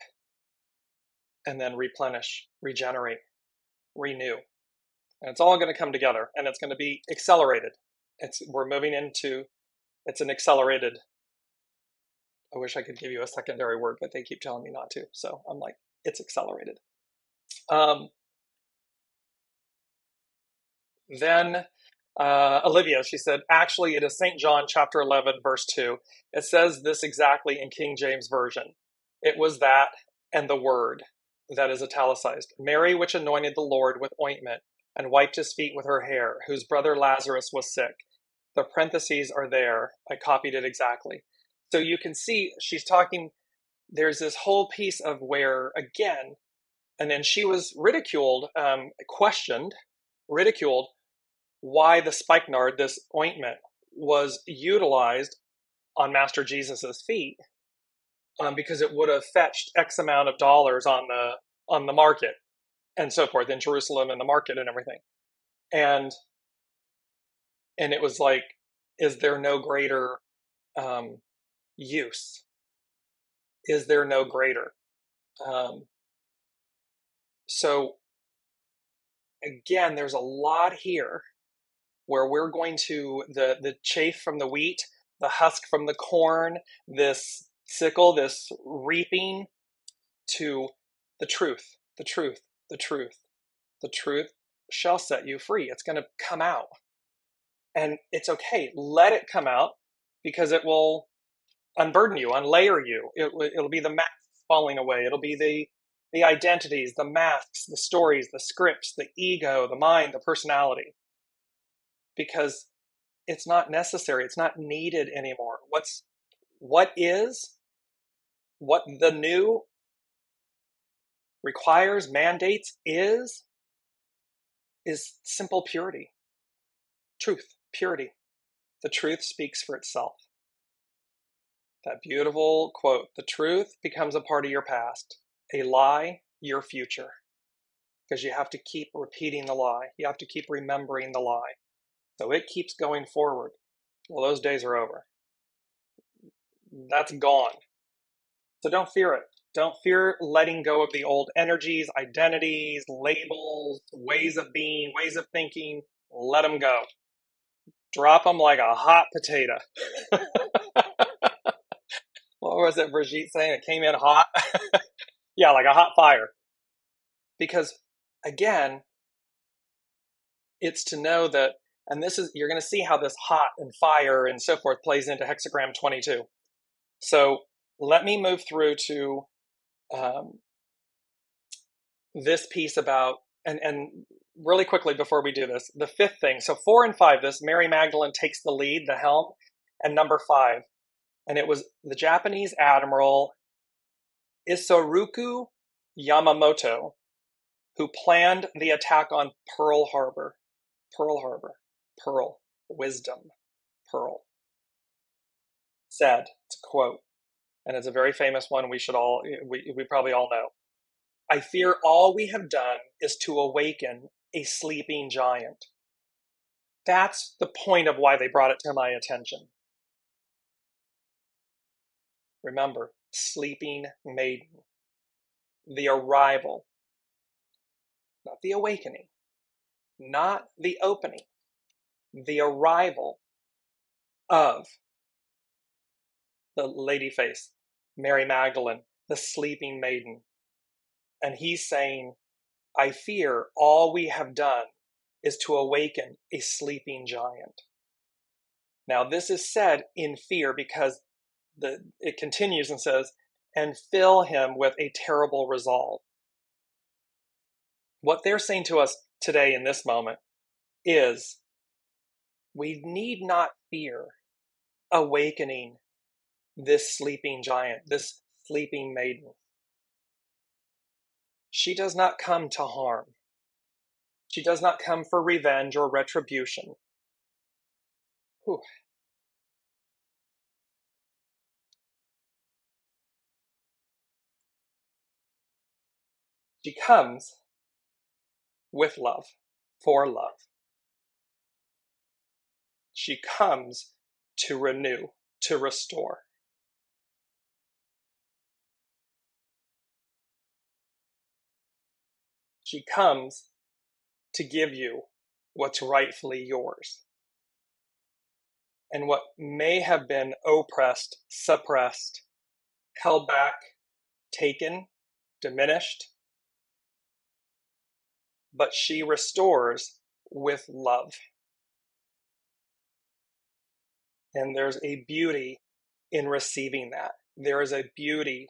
and then replenish, regenerate, renew. And it's all going to come together, and it's going to be accelerated. We're moving into, it's an accelerated. I wish I could give you a secondary word, but they keep telling me not to. So I'm like, it's accelerated. Then Olivia, she said, actually, it is St. John chapter 11, verse 2. It says this exactly in King James Version. It was that and the word, that is italicized. Mary, which anointed the Lord with ointment and wiped his feet with her hair, whose brother Lazarus was sick. The parentheses are there. I copied it exactly. So you can see she's talking, there's this whole piece of where, again, and then she was ridiculed, ridiculed, why the spikenard, this ointment, was utilized on Master Jesus's feet, because it would have fetched X amount of dollars on the market and so forth in Jerusalem and the market and everything. And it was like, is there no greater use? Is there no greater? So again, there's a lot here where we're going to, the chaff from the wheat, the husk from the corn, this sickle, this reaping, to the truth, the truth, the truth. The truth shall set you free. It's going to come out. And it's okay. Let it come out because it will unburden you, unlayer you. It'll be the masks falling away. It'll be the identities, the masks, the stories, the scripts, the ego, the mind, the personality. Because it's not necessary. It's not needed anymore. What the new requires, mandates is simple purity, truth, purity. The truth speaks for itself. That beautiful quote, the truth becomes a part of your past, a lie, your future. Because you have to keep repeating the lie. You have to keep remembering the lie. So it keeps going forward. Well, those days are over. That's gone. So don't fear it. Don't fear letting go of the old energies, identities, labels, ways of being, ways of thinking. Let them go. Drop them like a hot potato. What was it Brigitte saying? It came in hot? Yeah, like a hot fire. Because, again, it's to know that, and you're going to see how this hot and fire and so forth plays into hexagram 22. So let me move through to this piece about, and really quickly before we do this, the fifth thing. So 4 and 5, this Mary Magdalene takes the lead, the helm, and number 5. And it was the Japanese admiral Isoroku Yamamoto who planned the attack on Pearl Harbor. Pearl Harbor. Pearl. Wisdom. Pearl. Said, it's a quote, and it's a very famous one we probably all know. I fear all we have done is to awaken a sleeping giant. That's the point of why they brought it to my attention. Remember, sleeping maiden. The arrival. Not the awakening. Not the opening. The arrival of the lady face, Mary Magdalene, the sleeping maiden. And he's saying, I fear all we have done is to awaken a sleeping giant. Now, this is said in fear because it continues and says, and fill him with a terrible resolve. What they're saying to us today in this moment is we need not fear awakening this sleeping giant, this sleeping maiden. She does not come to harm. She does not come for revenge or retribution. Whew. She comes with love, for love. She comes to renew, to restore. She comes to give you what's rightfully yours. And what may have been oppressed, suppressed, held back, taken, diminished, but she restores with love. And there's a beauty in receiving that. There is a beauty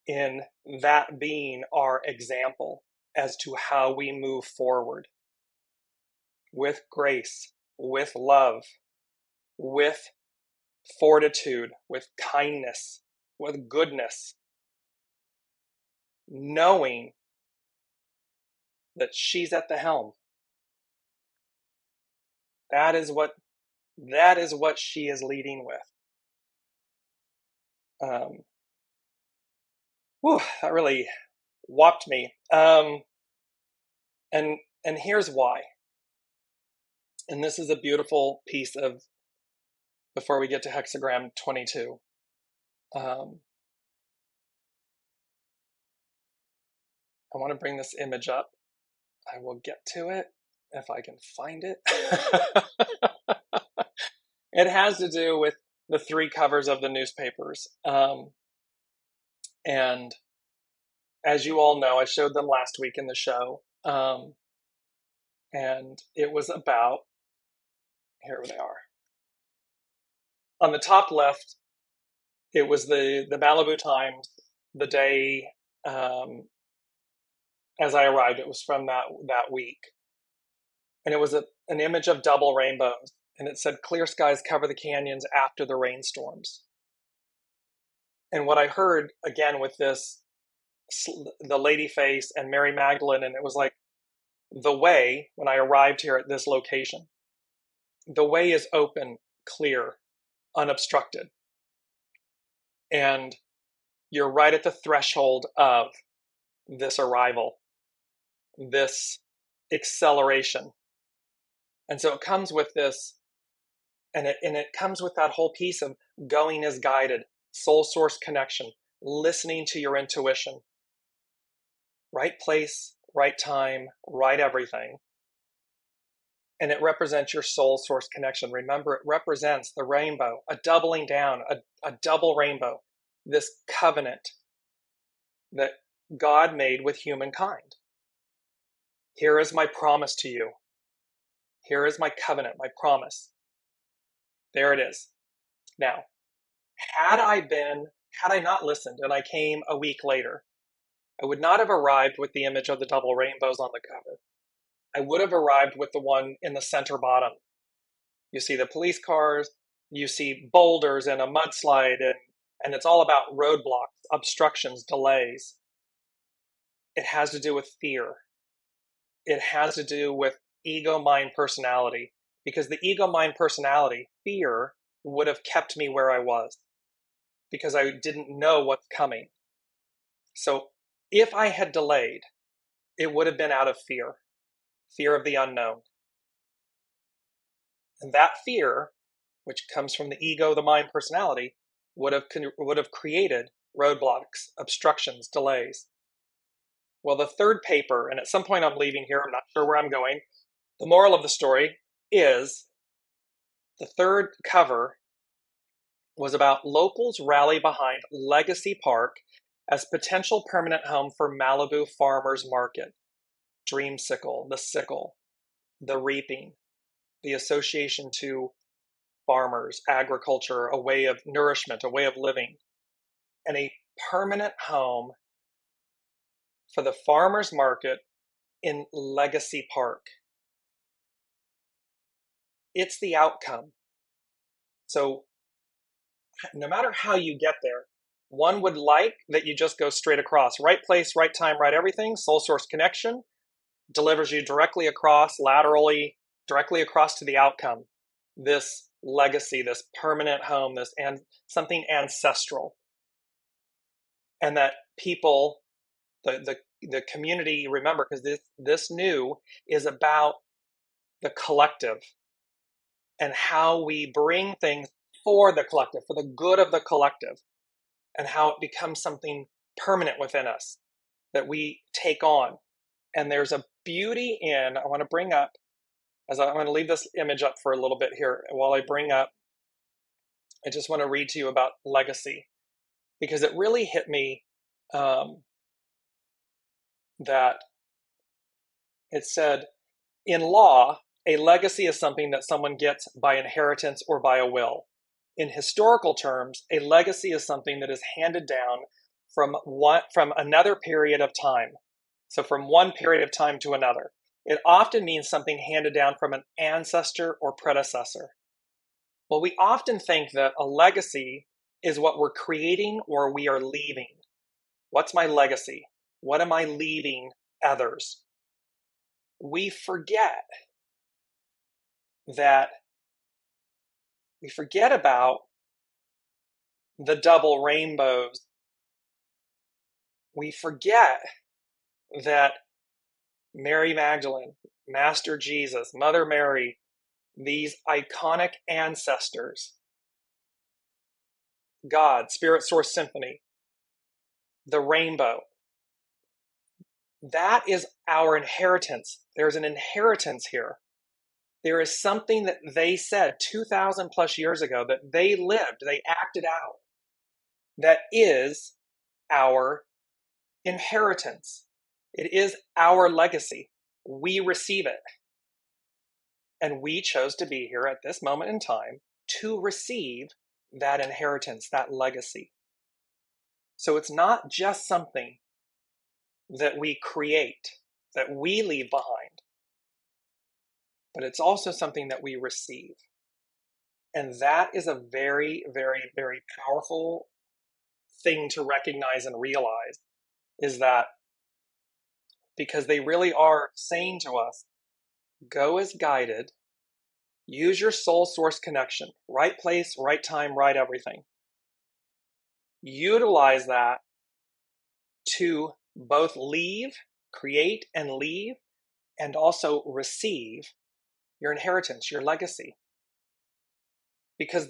in that being our example as to how we move forward with grace, with love, with fortitude, with kindness, with goodness, knowing that she's at the helm. That is what she is leading with. That really whopped me. And here's why. And this is a beautiful piece of, before we get to hexagram 22. I want to bring this image up. I will get to it if I can find it. It has to do with the 3 covers of the newspapers. And as you all know, I showed them last week in the show. And it was about Here they are. On the top left, it was the Malibu Times, the day as I arrived. It was from that week. And it was an image of double rainbows. And it said, "Clear skies cover the canyons after the rainstorms." And what I heard, again, with this, the lady face and Mary Magdalene, and it was like, the way, when I arrived here at this location, the way is open, clear, unobstructed. And you're right at the threshold of this arrival, this acceleration. And so it comes with this, and it comes with that whole piece of going as guided, soul source connection, listening to your intuition, right place, right time, right everything. And it represents your soul source connection. Remember, it represents the rainbow, a doubling down, a double rainbow, this covenant that God made with humankind. Here is my promise to you. Here is my covenant, my promise. There it is. Now, had I not listened and I came a week later, I would not have arrived with the image of the double rainbows on the cover. I would have arrived with the one in the center bottom. You see the police cars, you see boulders and a mudslide, and it's all about roadblocks, obstructions, delays. It has to do with fear. It has to do with ego, mind, personality. Because the ego, mind, personality, fear, would have kept me where I was. Because I didn't know what's coming. So if I had delayed, it would have been out of fear of the unknown. And that fear, which comes from the ego, the mind, personality, would have created roadblocks, obstructions, delays. Well, the third paper, and at some point I'm leaving here, I'm not sure where I'm going. The moral of the story is the third cover was about locals rally behind Legacy Park as potential permanent home for Malibu farmers market. Dreamsicle, the sickle, the reaping, the association to farmers, agriculture, a way of nourishment, a way of living, and a permanent home for the farmers market in Legacy Park. It's the outcome. So no matter how you get there, one would like that you just go straight across. Right place, right time, right everything. Soul source connection delivers you directly across, laterally, directly across to the outcome. This legacy, this permanent home, and something ancestral. And that people, the community, remember, because this new is about the collective and how we bring things for the collective, for the good of the collective, and how it becomes something permanent within us that we take on. And there's a beauty in, I want to bring up, I'm going to leave this image up for a little bit here. While I bring up, I just want to read to you about legacy, because it really hit me that it said, in law, a legacy is something that someone gets by inheritance or by a will. In historical terms, a legacy is something that is handed down from another period of time. So from one period of time to another. It often means something handed down from an ancestor or predecessor. Well, we often think that a legacy is what we're creating or we are leaving. What's my legacy? What am I leaving others? We forget about the double rainbows. We forget that Mary Magdalene, Master Jesus, Mother Mary, these iconic ancestors, God, Spirit Source Symphony, the rainbow, that is our inheritance. There's an inheritance here. There is something that they said 2,000 plus years ago that they lived, they acted out, that is our inheritance. It is our legacy. We receive it. And we chose to be here at this moment in time to receive that inheritance, that legacy. So it's not just something that we create, that we leave behind, but it's also something that we receive. And that is a very, very, very powerful thing to recognize and realize, is that because they really are saying to us, go as guided, use your soul source connection, right place, right time, right everything. Utilize that to both leave, create and leave, and also receive your inheritance, your legacy. Because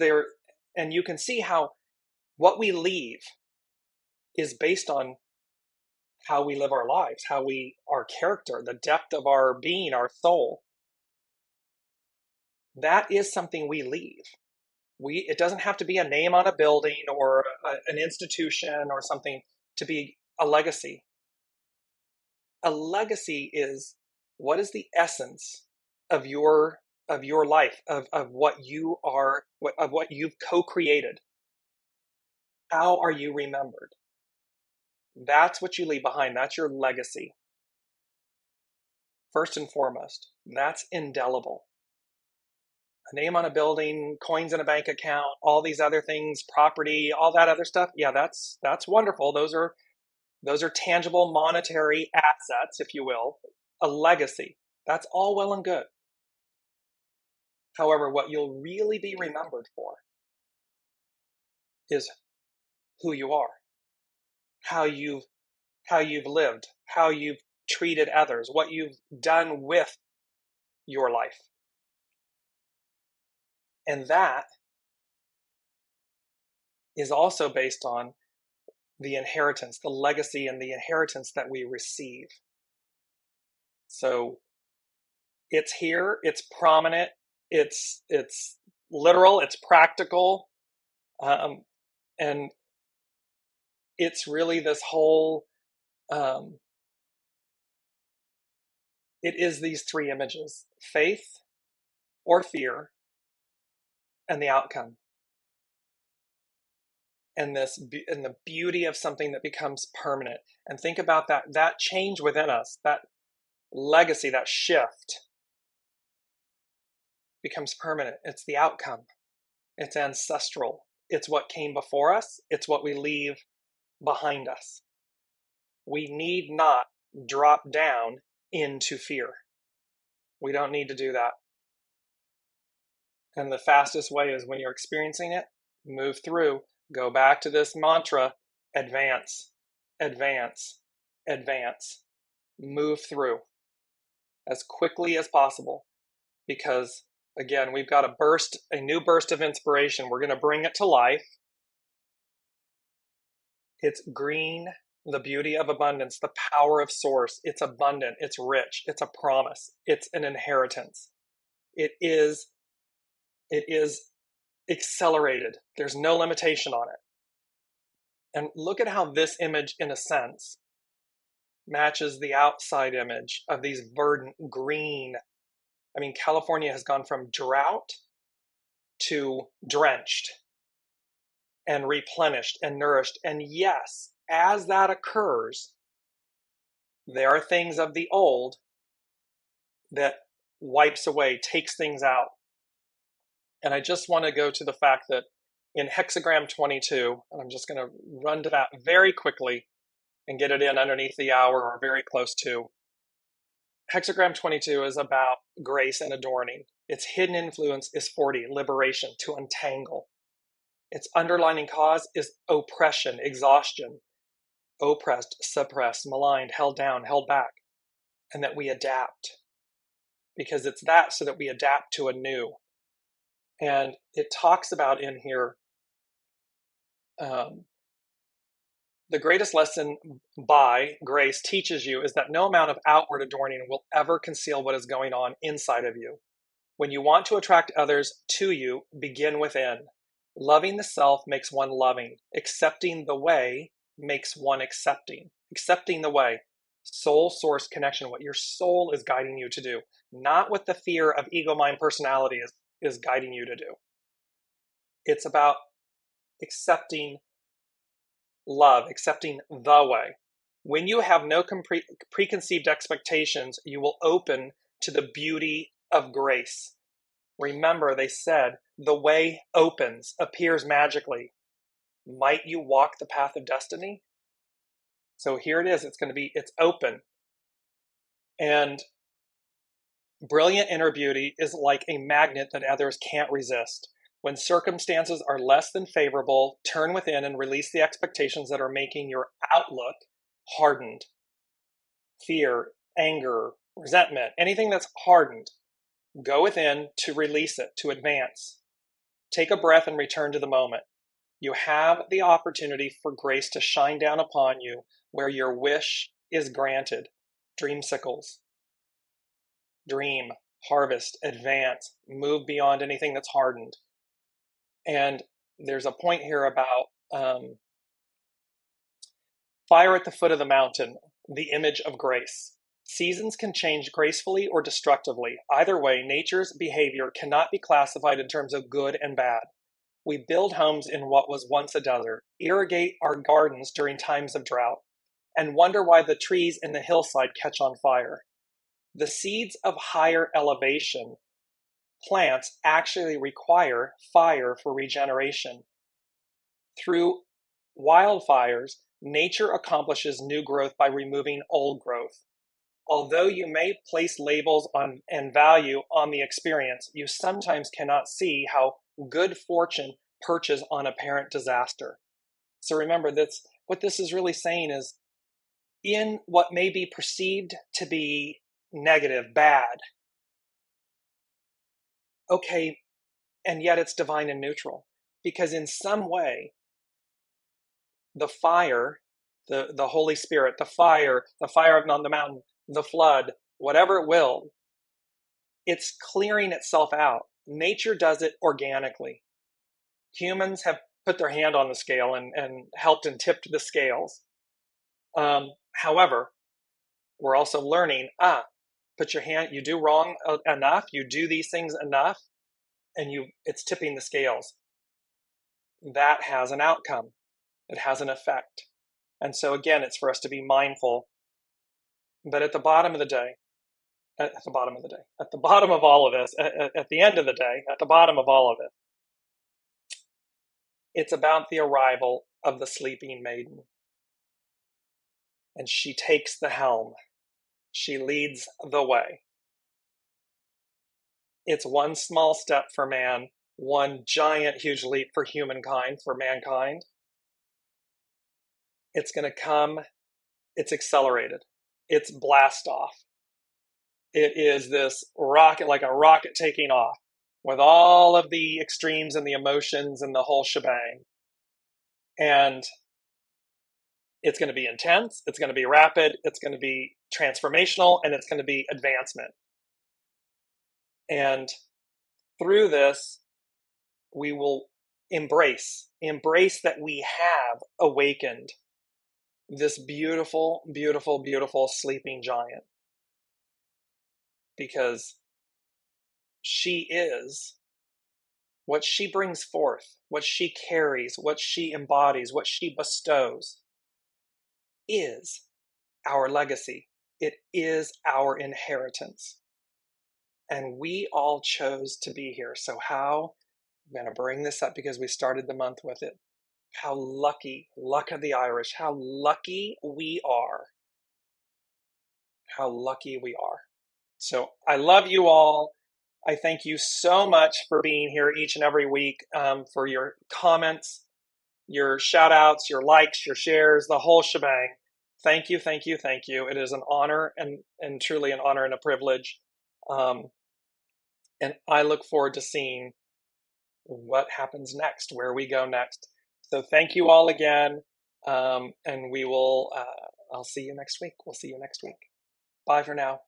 and you can see how what we leave is based on how we live our lives, our character, the depth of our being, our soul. That is something we leave. It doesn't have to be a name on a building or an institution or something to be a legacy. A legacy is, what is the essence of your life, of what you are, of what you've co-created. How are you remembered? That's what you leave behind. That's your legacy. First and foremost, that's indelible. A name on a building, coins in a bank account, all these other things, property, all that other stuff. Yeah, that's wonderful. Those are tangible monetary assets, if you will. A legacy. That's all well and good. However, what you'll really be remembered for is who you are, how you've lived, how you've treated others, what you've done with your life. And that is also based on the inheritance, the legacy and the inheritance that we receive. So it's here, it's prominent, it's literal, it's practical, and it's really this whole, it is these three images: faith or fear, and the outcome. And the beauty of something that becomes permanent. And think about that change within us, that legacy, that shift becomes permanent. It's the outcome. It's ancestral. It's what came before us. It's what we leave behind us. We need not drop down into fear. We don't need to do that. And the fastest way is, when you're experiencing it, move through. Go back to this mantra: advance, advance, advance. Move through as quickly as possible, because again, we've got a new burst of inspiration. We're going to bring it to life. It's green, the beauty of abundance, the power of source. It's abundant, it's rich, it's a promise, it's an inheritance. It is accelerated. There's no limitation on it. And look at how this image, in a sense, matches the outside image of these verdant green. I mean, California has gone from drought to drenched and replenished and nourished. And yes, as that occurs, there are things of the old that wipes away, takes things out. And I just want to go to the fact that in hexagram 22, and I'm just going to run to that very quickly and get it in underneath the hour or very close to. Hexagram 22 is about grace and adorning. Its hidden influence is 40, liberation, to untangle. Its underlining cause is oppression, exhaustion, oppressed, suppressed, maligned, held down, held back, and that we adapt. Because it's that, so that we adapt to a new. And it talks about in here, the greatest lesson by grace teaches you is that no amount of outward adorning will ever conceal what is going on inside of you. When you want to attract others to you, begin within. Loving the self makes one loving. Accepting the way makes one accepting. Accepting the way. soul source connection, what your soul is guiding you to do, not what the fear of ego, mind, personality is guiding you to do. It's about accepting love, accepting the way. When you have no preconceived expectations, you will open to the beauty of grace. Remember, they said, the way opens, appears magically. Might you walk the path of destiny? So here it is. It's open. And brilliant inner beauty is like a magnet that others can't resist. When circumstances are less than favorable, turn within and release the expectations that are making your outlook hardened. Fear, anger, resentment, anything that's hardened, go within to release it, to advance. Take a breath and return to the moment. You have the opportunity for grace to shine down upon you where your wish is granted. Dreamsicles. Dream, harvest, advance, move beyond anything that's hardened. And there's a point here about fire at the foot of the mountain, the image of grace. Seasons can change gracefully or destructively. Either way, nature's behavior cannot be classified in terms of good and bad. We build homes in what was once a desert, irrigate our gardens during times of drought, and wonder why the trees in the hillside catch on fire. The seeds of higher elevation plants actually require fire for regeneration. Through wildfires, nature accomplishes new growth by removing old growth. Although you may place labels on and value on the experience, you sometimes cannot see how good fortune perches on apparent disaster. So remember, what this is really saying is, in what may be perceived to be negative, bad, okay, and yet it's divine and neutral. Because in some way, the fire, the Holy Spirit, the fire on the mountain, the flood, whatever it will, it's clearing itself out. Nature does it organically. Humans have put their hand on the scale and helped and tipped the scales. However, we're also learning, put your hand, you do wrong enough, you do these things enough, and it's tipping the scales. That has an outcome. It has an effect. And so again, it's for us to be mindful. But at the bottom of the day, at the bottom of all of this, at the end of the day, at the bottom of all of it, it's about the arrival of the sleeping maiden. And she takes the helm. She leads the way. It's one small step for man, one giant, huge leap for humankind, for mankind. It's going to come. It's accelerated. It's blast off. It is this rocket, like a rocket taking off, with all of the extremes and the emotions and the whole shebang. And it's going to be intense, it's going to be rapid, it's going to be transformational, and it's going to be advancement. And through this, we will embrace that we have awakened this beautiful, beautiful, beautiful sleeping giant. Because she is what she brings forth, what she carries, what she embodies, what she bestows is our legacy. It is our inheritance. And we all chose to be here. So how, I'm going to bring this up because we started the month with it. How lucky, luck of the Irish, how lucky we are. How lucky we are. So I love you all. I thank you so much for being here each and every week, for your comments, your shout outs, your likes, your shares, the whole shebang. Thank you, thank you, thank you. It is an honor and truly an honor and a privilege. And I look forward to seeing what happens next, where we go next. So thank you all again. And we will, I'll see you next week. We'll see you next week. Bye for now.